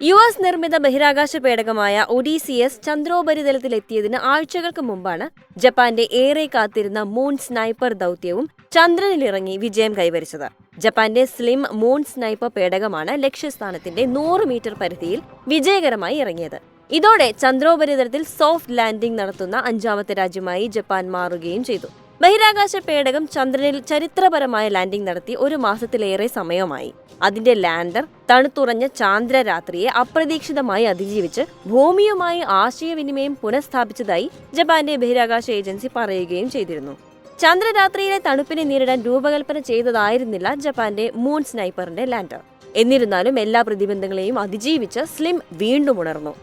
US നിർമ്മിത ബഹിരാകാശ പേടകമായ Odysseus ചന്ദ്രോപരിതലത്തിലെത്തിയതിന് ആഴ്ചകൾക്ക് മുമ്പാണ് ജപ്പാന്റെ ഏറെ കാത്തിരുന്ന മൂൺ സ്നൈപ്പർ ദൗത്യവും ചന്ദ്രനിലിറങ്ങി വിജയം കൈവരിച്ചത്. ജപ്പാന്റെ സ്ലിം മൂൺ സ്നൈപ്പർ പേടകമാണ് ലക്ഷ്യസ്ഥാനത്തിന്റെ 100 മീറ്റർ പരിധിയിൽ വിജയകരമായി ഇറങ്ങിയത്. ഇതോടെ ചന്ദ്രോപരിതലത്തിൽ സോഫ്റ്റ് ലാൻഡിംഗ് നടത്തുന്ന 5ാമത്തെ രാജ്യമായി ജപ്പാൻ മാറുകയും ചെയ്തു. ബഹിരാകാശ പേടകം ചന്ദ്രനിൽ ചരിത്രപരമായ ലാൻഡിംഗ് നടത്തി 1 മാസത്തിലേറെ സമയമായി. അതിന്റെ ലാൻഡർ തണുത്തുറഞ്ഞ ചാന്ദ്രരാത്രിയെ അപ്രതീക്ഷിതമായി അതിജീവിച്ച് ഭൂമിയുമായി ആശയവിനിമയം പുനഃസ്ഥാപിച്ചതായി ജപ്പാന്റെ ബഹിരാകാശ ഏജൻസി പറയുകയും ചെയ്തിരുന്നു. ചന്ദ്രരാത്രിയിലെ തണുപ്പിനെ നേരിടാൻ രൂപകൽപ്പന ചെയ്തതായിരുന്നില്ല ജപ്പാന്റെ മൂൺ സ്നൈപ്പറിന്റെ ലാൻഡർ. എന്നിരുന്നാലും എല്ലാ പ്രതിബന്ധങ്ങളെയും അതിജീവിച്ച് സ്ലിം വീണ്ടും ഉണർന്നു.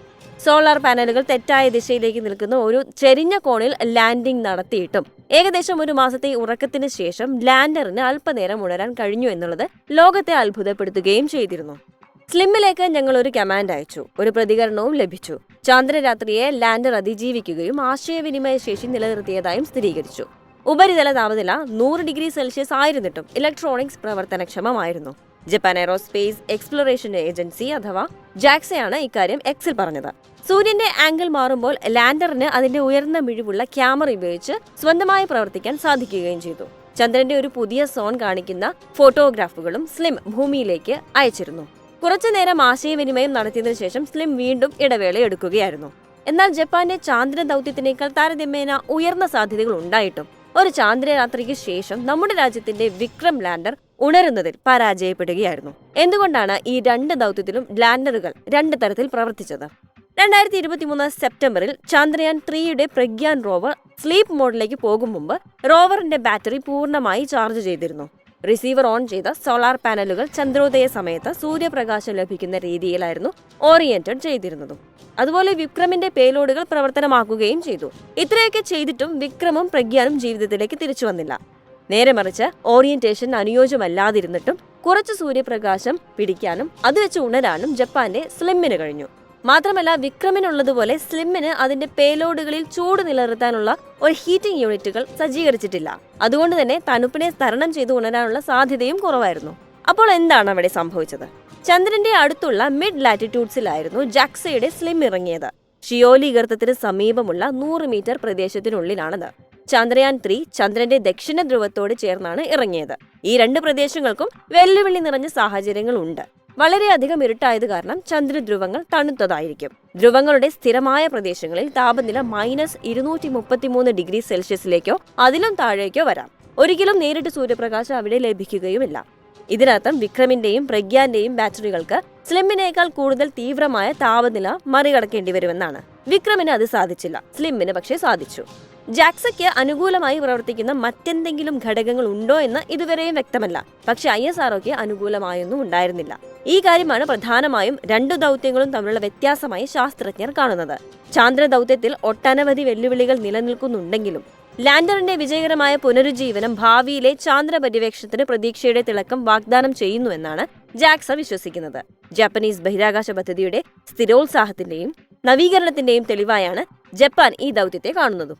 സോളാർ പാനലുകൾ തെറ്റായ ദിശയിലേക്ക് നിൽക്കുന്ന ഒരു ചെരിഞ്ഞ കോണിൽ ലാൻഡിംഗ് നടത്തിയിട്ടും ഏകദേശം 1 മാസത്തെ ഉറക്കത്തിന് ശേഷം ലാൻഡറിന് അല്പനേരം ഉണരാൻ കഴിഞ്ഞു എന്നുള്ളത് ലോകത്തെ അത്ഭുതപ്പെടുത്തുകയും ചെയ്തിരുന്നു. സ്ലിമ്മിലേക്ക് ഞങ്ങൾ ഒരു കമാൻഡ് അയച്ചു. ഒരു പ്രതികരണവും ലഭിച്ചു. ചാന്ദ്രരാത്രിയെ ലാൻഡർ അതിജീവിക്കുകയും ആശയവിനിമയ ശേഷി നിലനിർത്തിയതായും സ്ഥിരീകരിച്ചു. ഉപരിതല താപനില 100 ഡിഗ്രി സെൽഷ്യസ് ആയിരുന്നിട്ടും ഇലക്ട്രോണിക്സ് പ്രവർത്തനക്ഷമമായിരുന്നു. ജപ്പാൻ എയ്റോസ്പേസ് എക്സ്പ്ലോറേഷൻ ഏജൻസി അഥവാ ജാക്സയാണ് ഇക്കാര്യം എക്സിൽ പറഞ്ഞത്. സൂര്യന്റെ ആംഗിൾ മാറുമ്പോൾ ലാൻഡറിന് അതിന്റെ ഉയർന്ന മിഴിവുള്ള ക്യാമറ ഉപയോഗിച്ച് സ്വന്തമായി പ്രവർത്തിക്കാൻ സാധിക്കുകയും ചെയ്തു. ചന്ദ്രന്റെ ഒരു പുതിയ സോൺ കാണിക്കുന്ന ഫോട്ടോഗ്രാഫുകളും സ്ലിം ഭൂമിയിലേക്ക് അയച്ചിരുന്നു. കുറച്ചുനേരം ആശയവിനിമയം നടത്തിയതിനു ശേഷം സ്ലിം വീണ്ടും ഇടവേള എടുക്കുകയായിരുന്നു. എന്നാൽ ജപ്പാന്റെ ചാന്ദ്ര ദൗത്യത്തിനേക്കാൾ താരതമ്യേന ഉയർന്ന സാധ്യതകൾ ഉണ്ടായിട്ടും ഒരു ചാന്ദ്രയാത്രയ്ക്ക് ശേഷം നമ്മുടെ രാജ്യത്തിന്റെ വിക്രം ലാൻഡർ ഉണരുന്നതിൽ പരാജയപ്പെടുകയായിരുന്നു. എന്തുകൊണ്ടാണ് ഈ 2 ദൗത്യത്തിലും ലാൻഡറുകൾ 2 തരത്തിൽ പ്രവർത്തിച്ചത്? 2023 സെപ്റ്റംബറിൽ ചന്ദ്രയാൻ 3യുടെ പ്രഗ്യാൻ റോവർ സ്ലീപ്പ് മോഡിലേക്ക് പോകും മുമ്പ് റോവറിന്റെ ബാറ്ററി പൂർണ്ണമായി ചാർജ് ചെയ്തിരുന്നു. റിസീവർ ഓൺ ചെയ്ത സോളാർ പാനലുകൾ ചന്ദ്രോദയ സമയത്ത് സൂര്യപ്രകാശം ലഭിക്കുന്ന രീതിയിലായിരുന്നു ഓറിയന്റഡ് ചെയ്തിരുന്നതും. അതുപോലെ വിക്രമിന്റെ പേലോഡുകൾ പ്രവർത്തനമാക്കുകയും ചെയ്തു. ഇത്രയൊക്കെ ചെയ്തിട്ടും വിക്രമും പ്രഗ്യാനും ജീവിതത്തിലേക്ക് തിരിച്ചു വന്നില്ല. നേരെ മറിച്ച് ഓറിയന്റേഷൻ അനുയോജ്യമല്ലാതിരുന്നിട്ടും കുറച്ച് സൂര്യപ്രകാശം പിടിക്കാനും അത് വെച്ച് ഉണരാനും ജപ്പാന്റെ സ്ലിമ്മിന് കഴിഞ്ഞു. മാത്രമല്ല വിക്രമിനുള്ളതുപോലെ സ്ലിമ്മിന് അതിന്റെ പേലോഡുകളിൽ ചൂട് നിലനിർത്താനുള്ള ഒരു ഹീറ്റിംഗ് യൂണിറ്റുകൾ സജ്ജീകരിച്ചിട്ടില്ല. അതുകൊണ്ട് തന്നെ തണുപ്പിനെ തരണം ചെയ്ത് ഉണരാനുള്ള സാധ്യതയും കുറവായിരുന്നു. അപ്പോൾ എന്താണ് അവിടെ സംഭവിച്ചത്? ചന്ദ്രന്റെ അടുത്തുള്ള മിഡ് ലാറ്റിറ്റ്യൂഡ്സിലായിരുന്നു ജാക്സയുടെ സ്ലിം ഇറങ്ങിയത്. ഷിയോലി ഗർത്തത്തിന് സമീപമുള്ള 100 മീറ്റർ പ്രദേശത്തിനുള്ളിലാണത്. ചന്ദ്രയാൻ 3 ചന്ദ്രന്റെ ദക്ഷിണ ധ്രുവത്തോട് ചേർന്നാണ് ഇറങ്ങിയത്. ഈ 2 പ്രദേശങ്ങൾക്കും വെല്ലുവിളി നിറഞ്ഞ സാഹചര്യങ്ങൾ ഉണ്ട്. വളരെയധികം ഇരുട്ടായത് കാരണം ചന്ദ്രധ്രുവങ്ങൾ തണുത്തതായിരിക്കും. ധ്രുവങ്ങളുടെ സ്ഥിരമായ പ്രദേശങ്ങളിൽ താപനില -233 ഡിഗ്രി സെൽഷ്യസിലേക്കോ അതിലും താഴേക്കോ വരാം. ഒരിക്കലും നേരിട്ട് സൂര്യപ്രകാശം അവിടെ ലഭിക്കുകയുമില്ല. ഇതിനർത്ഥം വിക്രമിന്റെയും പ്രഗ്യാന്റെയും ബാറ്ററികൾക്ക് സ്ലിമ്മിനേക്കാൾ കൂടുതൽ തീവ്രമായ താപനില മറികടക്കേണ്ടി വരുമെന്നാണ്. വിക്രമിന് അത് സാധിച്ചില്ല, സ്ലിമ്മിന് പക്ഷേ സാധിച്ചു. ജാക്സയ്ക്ക് അനുകൂലമായി പ്രവർത്തിക്കുന്ന മറ്റെന്തെങ്കിലും ഘടകങ്ങൾ ഉണ്ടോ എന്ന് ഇതുവരെയും വ്യക്തമല്ല. പക്ഷെ ISROയ്ക്ക് അനുകൂലമായൊന്നും ഉണ്ടായിരുന്നില്ല. ഈ കാര്യമാണ് പ്രധാനമായും 2 ദൗത്യങ്ങളും തമ്മിലുള്ള വ്യത്യാസമായി ശാസ്ത്രജ്ഞർ കാണുന്നത്. ചാന്ദ്ര ദൗത്യത്തിൽ ഒട്ടനവധി വെല്ലുവിളികൾ നിലനിൽക്കുന്നുണ്ടെങ്കിലും ലാൻഡറിന്റെ വിജയകരമായ പുനരുജ്ജീവനം ഭാവിയിലെ ചാന്ദ്ര പര്യവേക്ഷണത്തിന് പ്രതീക്ഷയുടെ തിളക്കം വാഗ്ദാനം ചെയ്യുന്നുവെന്നാണ് ജാക്സ വിശ്വസിക്കുന്നത്. ജാപ്പനീസ് ബഹിരാകാശ പദ്ധതിയുടെ സ്ഥിരോത്സാഹത്തിന്റെയും നവീകരണത്തിന്റെയും തെളിവായാണ് ജപ്പാൻ ഈ ദൗത്യത്തെ കാണുന്നതും.